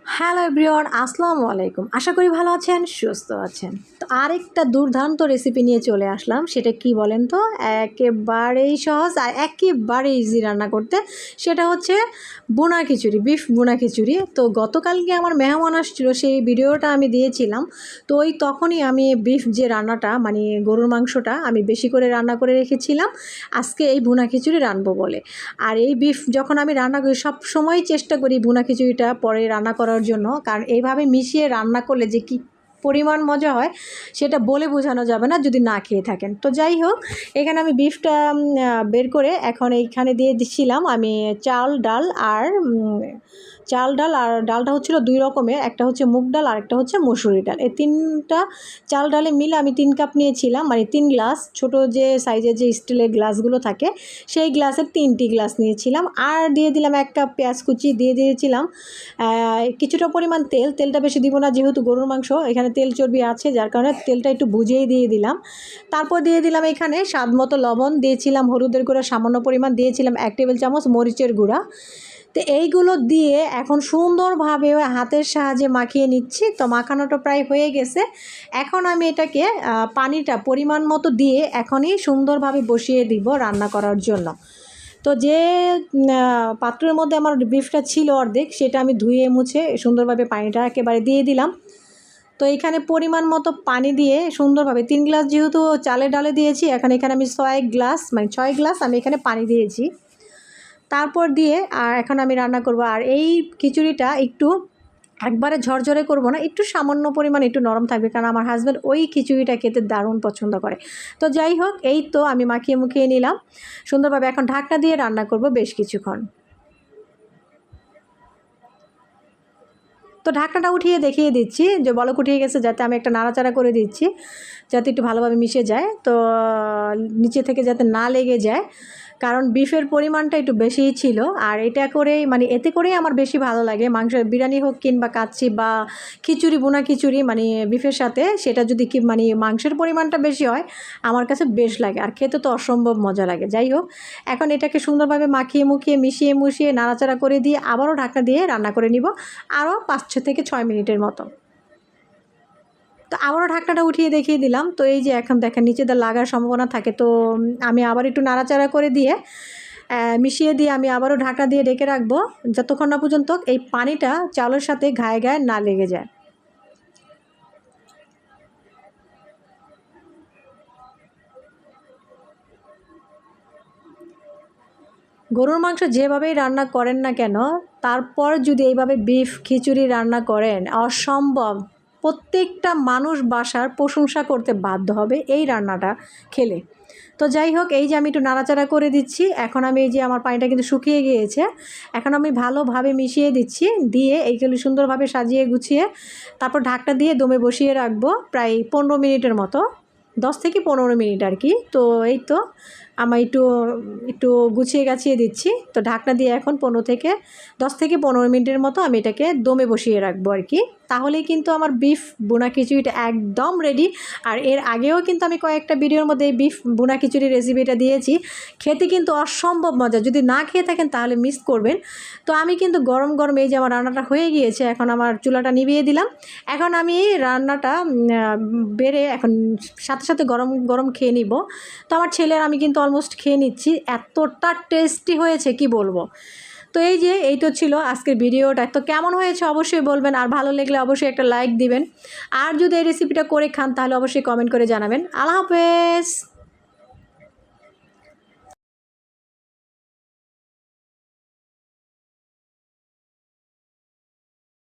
Hello everyone, আসসালামু আলাইকুম। আশা করি ভালো আছেন, সুস্থ আছেন। তো আরেকটা দুর্দান্ত রেসিপি নিয়ে চলে আসলাম। সেটা কি বলেন তো? একেবারেই সহজ আর একেবারেই ইজি রান্না করতে। সেটা হচ্ছে ভুনা খিচুড়ি, বিফ ভুনা খিচুড়ি। তো গতকালকে আমার মেহমান আসছিল, সেই ভিডিওটা আমি দিয়েছিলাম। তো ওই তখনই আমি বিফ যে রান্নাটা মানে গরুর মাংসটা আমি বেশি করে রান্না করে রেখেছিলাম আজকে এই ভুনা খিচুড়ি রান্নাবো বলে। আর এই বিফ যখন আমি রান্না করি সব সময় চেষ্টা করি ভুনা খিচুড়িটা পরে রান্না করার জন্য, কারণ এইভাবে মিশিয়ে রান্না করলে যে কী পরিমাণ মজা হয় সেটা বলে বোঝানো যাবে না যদি না খেয়ে থাকেন। তো যাই হোক, এখানে আমি বিফটা বের করে এখন এইখানে দিয়ে দিচ্ছিলাম আমি চাল ডাল আর ডালটা হচ্ছিল দুই রকমের, একটা হচ্ছে মুগ ডাল আর একটা হচ্ছে মসুরি ডাল। এই তিনটা চাল ডালে মিলে আমি 3 কাপ নিয়েছিলাম, মানে 3 গ্লাস, ছোট যে সাইজের যে স্টিলের গ্লাসগুলো থাকে সেই গ্লাসের 3টি গ্লাস নিয়েছিলাম। আর দিয়ে দিলাম 1 কাপ পেঁয়াজ কুচি, দিয়ে দিয়েছিলাম কিছুটা পরিমাণ তেলটা বেশি দিব না যেহেতু গরুর মাংস, এখানে তেল চর্বি আছে যার কারণে তেলটা একটু বুঝেই দিয়ে দিলাম। তারপর দিয়ে দিলাম এখানে স্বাদ মতো লবণ, দিয়েছিলাম হলুদের গুঁড়া সামান্য পরিমাণ, দিয়েছিলাম 1 টেবিল চামচ মরিচের গুঁড়া। তো এইগুলো দিয়ে এখন সুন্দরভাবে হাতের সাহায্যে মাখিয়ে নিচ্ছি। তো মাখানোটা প্রায় হয়ে গেছে। এখন আমি এটাকে পানিটা পরিমাণ মতো দিয়ে এখনই সুন্দরভাবে বসিয়ে দিব রান্না করার জন্য। তো যে পাত্রের মধ্যে আমার বিফটা ছিল অর্ধেক, সেটা আমি ধুয়ে মুছে সুন্দরভাবে পানিটা একেবারে দিয়ে দিলাম। তো এখানে পরিমাণ মতো পানি দিয়ে সুন্দরভাবে 3 গ্লাস যেহেতু চালের ডালে দিয়েছি, এখানে আমি 6 গ্লাস মানে 6 গ্লাস আমি এখানে পানি দিয়েছি। তারপর দিয়ে আর এখন আমি রান্না করব। আর এই খিচুড়িটা একটু একবারে ঝরঝরে করব না, একটু সামান্য পরিমাণ একটু নরম থাকবে, কারণ আমার হাজব্যান্ড ওই খিচুড়িটা খেতে দারুণ পছন্দ করে। তো যাই হোক, এই তো আমি মাখিয়ে মুখিয়ে নিলাম সুন্দরভাবে। এখন ঢাকনা দিয়ে রান্না করব বেশ কিছুক্ষণ। তো ঢাকনাটা উঠিয়ে দেখিয়ে দিচ্ছি যে বলক উঠিয়ে গেছে, যাতে আমি একটা নাড়াচাড়া করে দিচ্ছি যাতে একটু ভালোভাবে মিশে যায়, তো নিচে থেকে যাতে না লেগে যায়, কারণ বিফের পরিমাণটা একটু বেশিই ছিল। আর এটা করেই মানে এতে করেই আমার বেশি ভালো লাগে, মাংসের বিরিয়ানি হোক কিংবা কাচ্চি বা খিচুড়ি ভুনা খিচুড়ি মানে বিফের সাথে, সেটা যদি কি মানে মাংসের পরিমাণটা বেশি হয় আমার কাছে বেশ লাগে, আর খেতে তো অসম্ভব মজা লাগে। যাই হোক, এখন এটাকে সুন্দরভাবে মাখিয়ে মুখিয়ে মিশিয়ে নাড়াচাড়া করে দিয়ে আবারও ঢাকনা দিয়ে রান্না করে নিব আরও 5 থেকে 6 মিনিটের মতো। তো আবারও ঢাকনাটা উঠিয়ে দেখিয়ে দিলাম। তো এই যে এখন দেখেন নিচে দা লাগার সম্ভাবনা থাকে, তো আমি আবার একটু নাড়াচাড়া করে দিয়ে মিশিয়ে দিয়ে আমি আবারও ঢাকনা দিয়ে ঢেকে রাখবো যতক্ষণ না পর্যন্ত এই পানিটা চালের সাথে গায়ে গায়ে না লেগে যায়। গরুর মাংস যেভাবেই রান্না করেন না কেন, তারপর যদি এইভাবে বিফ খিচুড়ি রান্না করেন অসম্ভব, প্রত্যেকটা মানুষ বাসার প্রশংসা করতে বাধ্য হবে এই রান্নাটা খেলে। তো যাই হোক, এই যে আমি একটু নাড়াচাড়া করে দিচ্ছি, এখন আমি এই যে আমার পানিটা কিন্তু শুকিয়ে গিয়েছে, এখন আমি ভালোভাবে মিশিয়ে দিচ্ছি, দিয়ে এইগুলো সুন্দরভাবে সাজিয়ে গুছিয়ে তারপর ঢাকটা দিয়ে দমে বসিয়ে রাখবো প্রায় 15 মিনিটের মতো, 10 থেকে 15 মিনিট আর কি। তো এই তো আমি একটু একটু গুছিয়ে গাছিয়ে দিচ্ছি। তো ঢাকনা দিয়ে এখন 10 থেকে 15 মিনিটের মতো আমি এটাকে দমে বসিয়ে রাখবো আর কি। তাহলেই কিন্তু আমার বিফ ভুনা খিচুড়িটা একদম রেডি। আর এর আগেও কিন্তু আমি কয়েকটা ভিডিওর মধ্যে এই বিফ ভুনা খিচুড়ির রেসিপিটা দিয়েছি, খেতে কিন্তু অসম্ভব মজা, যদি না খেয়ে থাকেন তাহলে মিস করবেন। তো আমি কিন্তু গরম গরম এই যে আমার রান্নাটা হয়ে গিয়েছে, এখন আমার চুলাটা নিভিয়ে দিলাম। এখন আমি রান্নাটা বেড়ে এখন সাথে সাথে গরম গরম খেয়ে নিব। তো আমার ছেলের আমি কিন্তু অলমোস্ট খেয়ে নিচ্ছি, এতটা টেস্টি হয়েছে কি বলবো। তো এই যে এই তো ছিল আজকের ভিডিওটা। তো কেমন হয়েছে অবশ্যই বলবেন, আর ভালো লাগলে অবশ্যই একটা লাইক দিবেন, আর যদি এই রেসিপিটা করে খান তাহলে অবশ্যই কমেন্ট করে জানাবেন। আল্লাহ হাফেজ।